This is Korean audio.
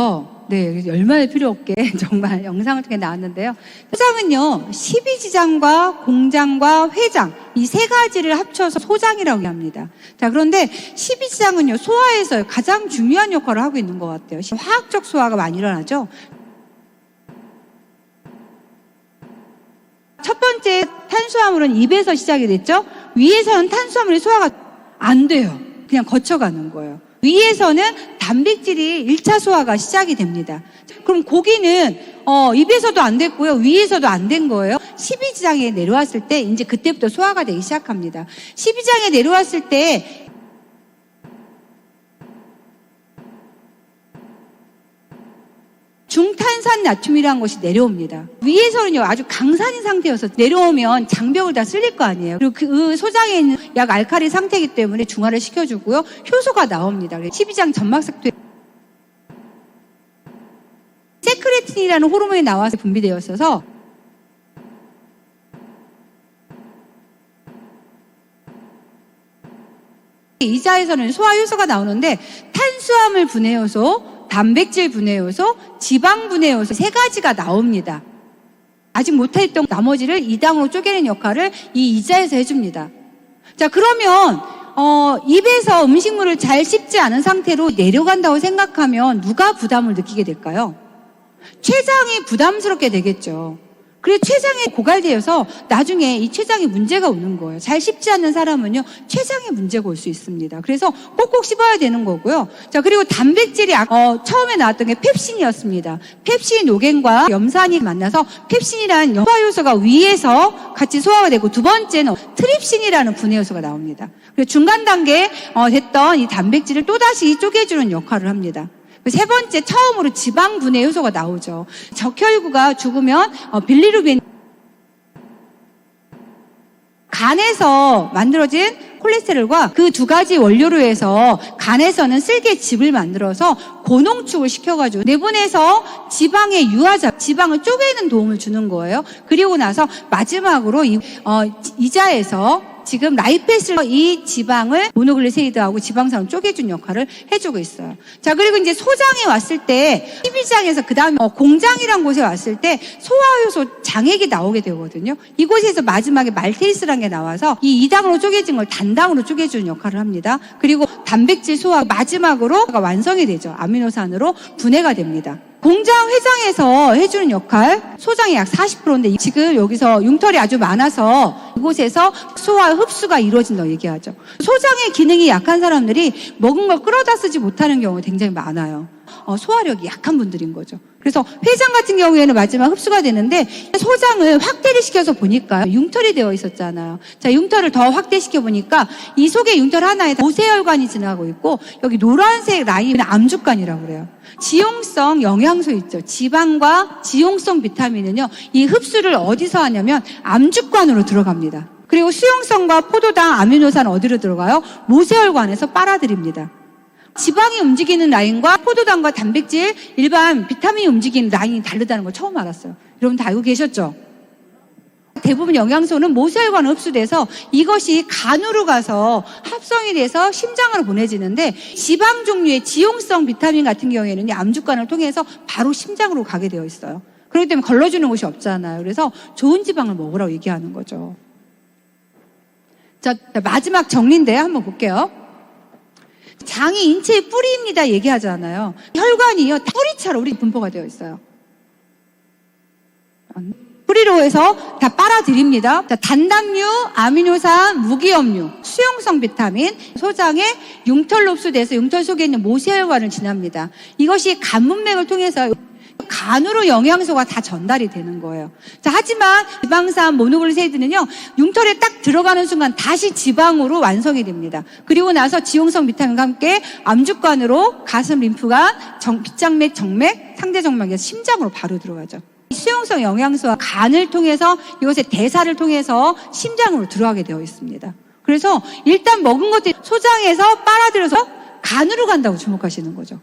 나와서 얼마나 필요 없게 정말 영상을 통해 나왔는데요. 소장은요, 12지장과 공장과 회장 이 세 가지를 합쳐서 소장이라고 합니다. 자, 그런데 12지장은요, 소화에서 가장 중요한 역할을 하고 있는 것 같아요. 화학적 소화가 많이 일어나죠. 첫 번째 탄수화물은 입에서 시작이 됐죠. 위에서는 탄수화물이 소화가 안 돼요. 그냥 거쳐가는 거예요. 위에서는 단백질이 1차 소화가 시작이 됩니다. 그럼 고기는 입에서도 안 됐고요. 위에서도 안 된 거예요. 12지장에 내려왔을 때 이제 그때부터 소화가 되기 시작합니다. 12지장에 내려왔을 때 중탄산 나트륨이라는 것이 내려옵니다. 위에서는요, 아주 강산인 상태여서 내려오면 장벽을 다 쓸릴 거 아니에요. 그리고 그 소장에 있는 약 알칼리 상태이기 때문에 중화를 시켜주고요, 효소가 나옵니다. 12지장 점막색토에 세크레틴이라는 호르몬이 나와서 분비되었어서 이자에서는 소화 효소가 나오는데 탄수화물 분해 효소, 단백질 분해 요소, 지방 분해 요소 세 가지가 나옵니다. 아직 못했던 나머지를 2당으로 쪼개는 역할을 이 이자에서 해줍니다. 자, 그러면 입에서 음식물을 잘 씹지 않은 상태로 내려간다고 생각하면 누가 부담을 느끼게 될까요? 췌장이 부담스럽게 되겠죠. 그래서 췌장에 고갈되어서 나중에 이 췌장에 문제가 오는 거예요. 잘 씹지 않는 사람은요, 췌장에 문제가 올 수 있습니다. 그래서 꼭꼭 씹어야 되는 거고요. 자, 그리고 단백질이 처음에 나왔던 게 펩신이었습니다. 펩신 노겐과 염산이 만나서 펩신이라는 소화 요소가 위에서 같이 소화가 되고, 두 번째는 트립신이라는 분해 요소가 나옵니다. 그리고 중간 단계에 됐던 이 단백질을 또다시 쪼개주는 역할을 합니다. 세 번째, 처음으로 지방 분해 요소가 나오죠. 적혈구가 죽으면 빌리루빈, 간에서 만들어진 콜레스테롤과 그 두 가지 원료로 해서 간에서는 쓸개 즙을 만들어서 고농축을 시켜가지고 내분에서 지방의 유화자, 지방을 쪼개는 도움을 주는 거예요. 그리고 나서 마지막으로 이자에서 지금 라이페스로 이 지방을 모노글리세이드하고 지방산을 쪼개준 역할을 해주고 있어요. 자, 그리고 이제 소장에 왔을 때 12장에서 그 다음에 공장이란 곳에 왔을 때 소화효소 장액이 나오게 되거든요. 이곳에서 마지막에 말테이스라는 게 나와서 이 2당으로 쪼개진 걸 단당으로 쪼개주는 역할을 합니다. 그리고 단백질 소화 마지막으로 완성이 되죠. 아미노산으로 분해가 됩니다. 공장 회장에서 해주는 역할, 소장의 약 40%인데 지금 여기서 융털이 아주 많아서 이곳에서 소화 흡수가 이루어진다고 얘기하죠. 소장의 기능이 약한 사람들이 먹은 걸 끌어다 쓰지 못하는 경우가 굉장히 많아요. 소화력이 약한 분들인 거죠. 그래서 회장 같은 경우에는 마지막 흡수가 되는데 소장을 확대를 시켜서 보니까 융털이 되어 있었잖아요. 자, 융털을 더 확대시켜 보니까 이 속에 융털 하나에 모세혈관이 지나고 있고 여기 노란색 라인은 암주관이라고 그래요. 지용성 영양소 있죠. 지방과 지용성 비타민은요, 이 흡수를 어디서 하냐면 암주관으로 들어갑니다. 그리고 수용성과 포도당, 아미노산 어디로 들어가요? 모세혈관에서 빨아들입니다. 지방이 움직이는 라인과 포도당과 단백질, 일반 비타민이 움직이는 라인이 다르다는 걸 처음 알았어요. 여러분 다 알고 계셨죠? 대부분 영양소는 모세혈관에 흡수돼서 이것이 간으로 가서 합성이 돼서 심장으로 보내지는데 지방 종류의 지용성 비타민 같은 경우에는 암주관을 통해서 바로 심장으로 가게 되어 있어요. 그렇기 때문에 걸러주는 곳이 없잖아요. 그래서 좋은 지방을 먹으라고 얘기하는 거죠. 자, 마지막 정리인데요. 한번 볼게요. 장이 인체의 뿌리입니다 얘기하잖아요. 혈관이요, 뿌리차로 우리 분포가 되어 있어요. 뿌리로 해서 다 빨아들입니다. 자, 단당류, 아미노산, 무기염류, 수용성 비타민, 소장에 융털로 흡수돼서 융털 속에 있는 모세혈관을 지납니다. 이것이 간 문맥을 통해서 간으로 영양소가 다 전달이 되는 거예요. 자, 하지만 지방산 모노글리세이드는요, 융털에 딱 들어가는 순간 다시 지방으로 완성이 됩니다. 그리고 나서 지용성 비타민과 함께 암주관으로 가슴 림프관, 빗장맥, 정맥, 상대정맥에서 심장으로 바로 들어가죠. 수용성 영양소와 간을 통해서 이것의 대사를 통해서 심장으로 들어가게 되어 있습니다. 그래서 일단 먹은 것들이 소장에서 빨아들여서 간으로 간다고 주목하시는 거죠.